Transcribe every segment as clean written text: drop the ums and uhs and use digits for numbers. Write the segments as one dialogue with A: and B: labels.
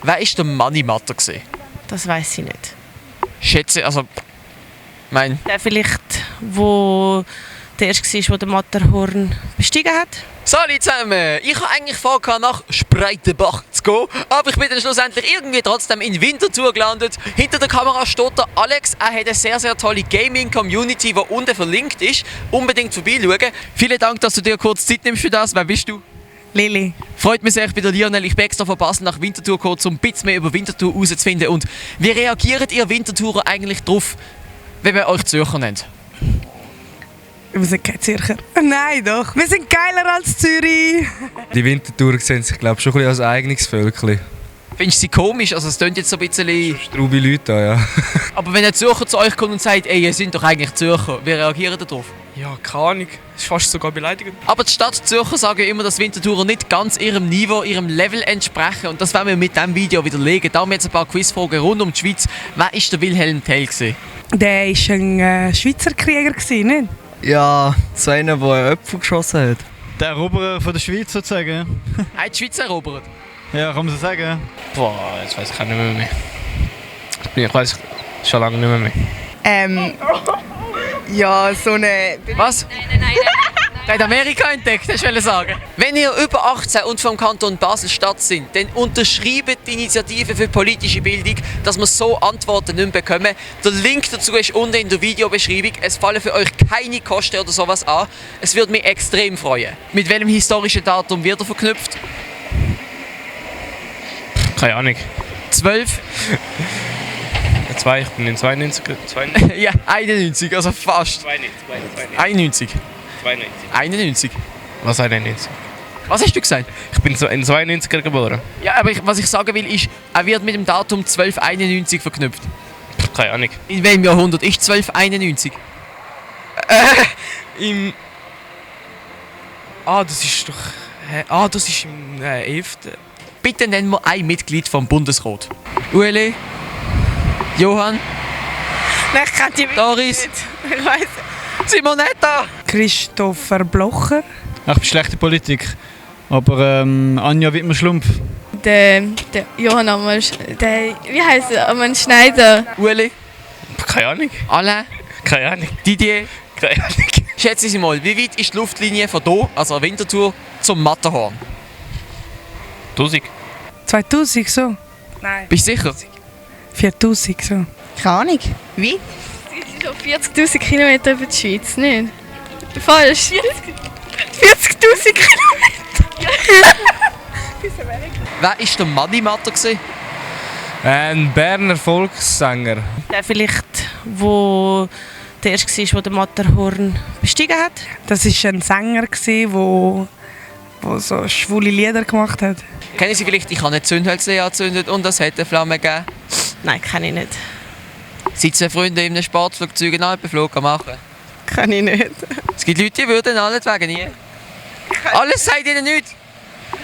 A: Wer war der Moneymatter?
B: Das weiss ich nicht.
A: Schätze, also...
B: Der vielleicht, wo der erste war, der den Matterhorn bestiegen hat?
A: Salut zusammen! Ich habe eigentlich vor, nach Spreitenbach zu gehen, aber ich bin dann schlussendlich irgendwie trotzdem in Winterthur gelandet. Hinter der Kamera steht der Alex. Er hat eine sehr, sehr tolle Gaming-Community, die unten verlinkt ist. Unbedingt vorbeischauen. Vielen Dank, dass du dir kurz Zeit nimmst für das. Wer bist du?
B: Lili.
A: Freut mich sehr, ich bin der Lionel. Ich bin extra von Basel nach Winterthur gekommen, um ein bisschen mehr über Winterthur herauszufinden. Und wie reagiert ihr Winterthurer eigentlich darauf, wenn wir euch Zürcher nennt?
B: Wir sind keine Zürcher. Nein, doch. Wir sind geiler als Zürich.
C: Die Winterthurer sehen sich, glaube ich, schon ein bisschen als eigenes Völkchen.
A: Findest du sie komisch? Also es klingt jetzt so ein bisschen...
C: Straube Leute da, ja.
A: Aber wenn ein Zürcher zu euch kommt und sagt, ey, ihr seid doch eigentlich Zürcher, wie reagiert ihr darauf?
D: Ja, keine Ahnung. Das ist fast sogar beleidigend.
A: Aber die Stadt Zürcher sagen immer, dass Winterthurer nicht ganz ihrem Niveau, ihrem Level entsprechen. Und das werden wir mit diesem Video widerlegen. Da haben wir jetzt ein paar Quizfragen rund um die Schweiz. Wer war der Wilhelm Tell?
B: Der war ein Schweizer Krieger, nicht?
E: Ja, so einer, der einen Apfel geschossen hat.
F: Der Eroberer von der Schweiz sozusagen.
A: Hat die Schweiz erobert?
F: Ja, kann man so sagen.
D: Boah, jetzt weiß ich auch nicht mehr. Ich weiß schon lange nicht mehr.
B: Ja, so eine...
A: Was?
G: Nein.
A: Der hat Amerika entdeckt, das wollte ich sagen. Wenn ihr über 18 und vom Kanton Basel-Stadt sind, dann unterschreibt die Initiative für politische Bildung, dass wir so Antworten nicht mehr bekommen. Der Link dazu ist unten in der Videobeschreibung. Es fallen für euch keine Kosten oder sowas an. Es würde mich extrem freuen. Mit welchem historischen Datum wird er verknüpft?
D: Keine Ahnung.
A: 12?
D: Ich bin in 92.
A: Ja, 91, also fast. 91. 91.
D: Was 91?
A: Was hast du gesagt?
D: Ich bin in 92er geboren.
A: Ja, aber was ich sagen will ist, er wird mit dem Datum 1291 verknüpft.
D: Keine Ahnung.
A: In welchem Jahrhundert ist 1291?
D: Das ist doch... das ist im 11.
A: Bitte nennen wir ein Mitglied vom Bundesrat. Ueli? Johann?
B: Nein, ich kenne die
A: Doris?
B: nicht. Ich weiss.
A: Simonetta?
B: Christopher Blocher.
F: Ich bin schlechte Politik. Aber Anja Wittmer-Schlumpf.
G: Der Johann Ammann, wie heisst er? Ammann Schneider.
A: Ueli?
D: Keine Ahnung.
A: Alain?
D: Keine Ahnung.
A: Didier?
D: Keine Ahnung.
A: Schätzen Sie mal, wie weit ist die Luftlinie von hier, also der Winterthur, zum Matterhorn?
D: 1000.
B: 2000, so? Nein.
A: Bist du sicher?
B: 4000, so.
G: Keine Ahnung. Wie? Das sind so 40'000 Kilometer über die Schweiz, nicht? Falsch. 40'000 Kilometer.
A: Wer war der Moneymatter?
C: Ein Berner Volkssänger.
B: Der vielleicht, wo der erste war, der den Matterhorn bestiegen hat? Das war ein Sänger, der so schwule Lieder gemacht hat.
A: Kennen Sie vielleicht, ich habe eine Zündhölzchen angezündet und das hat eine Flamme gegeben?
B: Nein, kenne ich nicht.
A: Sind zwei Freunde in einem Sportflugzeug einen Alpenflug machen?
B: Kenne ich nicht.
A: Es gibt Leute, die würden allentwegen nie. Alles sagt ihnen nichts.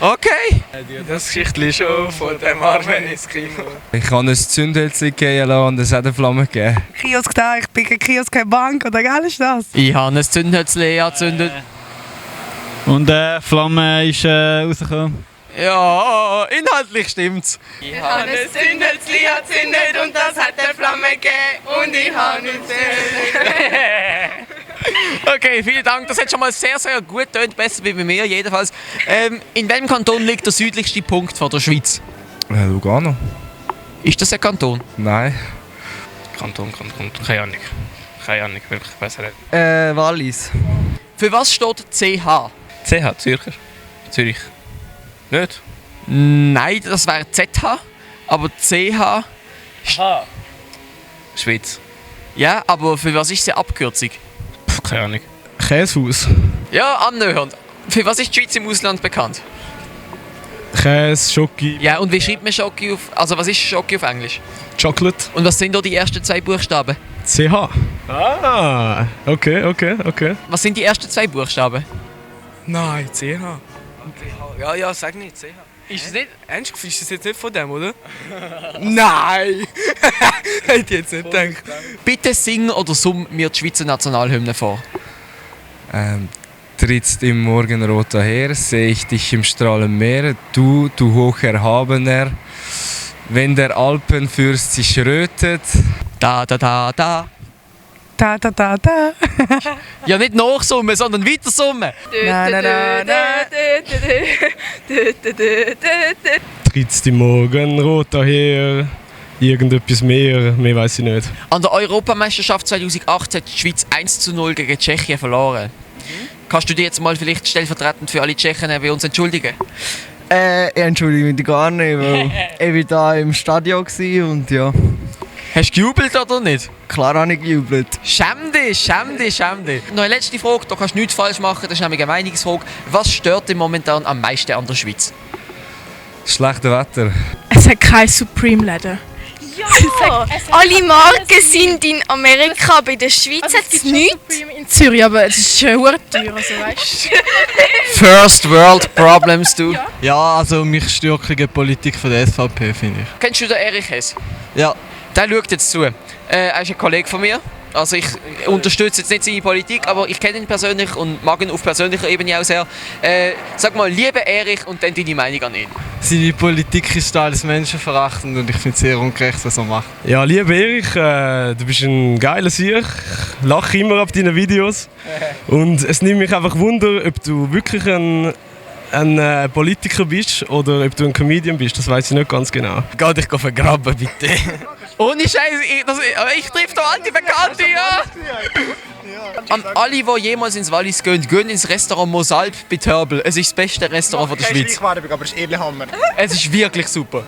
A: Okay.
D: Das Geschichtchen schon von dem armen Eskimo.
C: Ich habe ein Zündhölzchen gehen lassen und es hat eine Flamme gegeben.
B: Kiosk da, ich bin kein Kiosk, keine Bank, oder geil ist das?
A: Ich habe ein Zündhölzchen angezündet.
F: Und Flamme ist rausgekommen.
A: Ja, inhaltlich stimmt's.
G: Ich habe ein Zündhölzchen angezündet und das hat eine Flamme gegeben und ich habe nicht
A: Okay, vielen Dank. Das hat schon mal sehr, sehr gut getönt. Besser wie bei mir jedenfalls. In welchem Kanton liegt der südlichste Punkt von der Schweiz?
C: Lugano?
A: Ist das ein Kanton?
C: Nein.
D: Kanton. Keine Ahnung. Keine Ahnung, wirklich besser nicht.
E: Wallis.
A: Für was steht CH?
D: CH, Zürcher. Zürich. Nicht?
A: Nein, das wäre ZH. Aber CH...
D: Schweiz.
A: Ja, aber für was ist die Abkürzung?
D: Keine Ahnung.
F: Käsehaus.
A: Ja, annähernd. Für was ist die Schweiz im Ausland bekannt?
F: Käse, Schoki,
A: Ja, und wie schreibt man Schoki auf... Also was ist Schoki auf Englisch?
F: Chocolate.
A: Und was sind da die ersten zwei Buchstaben?
F: CH. Ah, okay.
A: Was sind die ersten zwei Buchstaben?
D: Nein, CH. Ja, sag nicht, CH.
A: Ist es nicht?
D: Ernst, ist das jetzt nicht von dem, oder? Nein! Hätte ich jetzt nicht gedacht.
A: Bitte sing oder summ mir die Schweizer Nationalhymne vor.
C: Trittst im Morgenrot daher, sehe ich dich im strahlenden Meer, du hoch erhabener. Wenn der Alpenfürst sich rötet.
A: Da, da, da, da.
B: Da, da, da, da.
A: Ja, nicht nachsummen, sondern weitersummen.
B: Na, na, na, na.
H: Tritt's die Morgenrot daher? Irgendetwas mehr weiß ich nicht.
A: An der Europameisterschaft 2008 hat die Schweiz 1:0 gegen Tschechien verloren. Kannst du dich jetzt mal vielleicht stellvertretend für alle Tschechen bei uns entschuldigen?
E: Ich entschuldige mich gar nicht, weil ich war da im Stadion und ja,
A: Hast du gejubelt oder nicht?
E: klar habe ich gejubelt.
A: Schäm dich, schäm dich, schäm dich. Noch eine letzte Frage, da kannst du nichts falsch machen, das ist nämlich eine Meinungsfrage. Was stört dich momentan am meisten an der Schweiz?
C: Schlechtes Wetter.
I: Es hat kein Supreme-Läden.
G: Ja, alle Marken sind in Amerika, bei der Schweiz hat es nichts.
I: In Zürich, aber es ist schon teuer, also weißt du.
A: First World Problems, du.
F: Ja, also mich stört die Politik von der SVP, finde ich.
A: Kennst du den Erich Hess?
E: Ja.
A: Der schaut jetzt zu. Er ist ein Kollege von mir. Also ich unterstütze jetzt nicht seine Politik, aber ich kenne ihn persönlich und mag ihn auf persönlicher Ebene auch sehr. Sag mal, liebe Erich und dann deine Meinung an ihn.
F: Seine Politik ist alles menschenverachtend und ich finde es sehr ungerecht, was er macht.
H: Ja, lieber Erich, du bist ein geiler Sieg. Lach immer ab deinen Videos. Und es nimmt mich einfach Wunder, ob du wirklich ein Politiker bist oder ob du ein Comedian bist. Das weiß ich nicht ganz genau.
F: Geh dich vergraben, bitte.
A: Ohne Scheiß, ich treffe da alte Bekannte, ja! An alle, die jemals ins Wallis gehen, gehen ins Restaurant Mosalp bei Törbel. Es ist das beste Restaurant der Schweiz.
J: Aber es ist ehrlich Hammer.
A: Es ist wirklich super.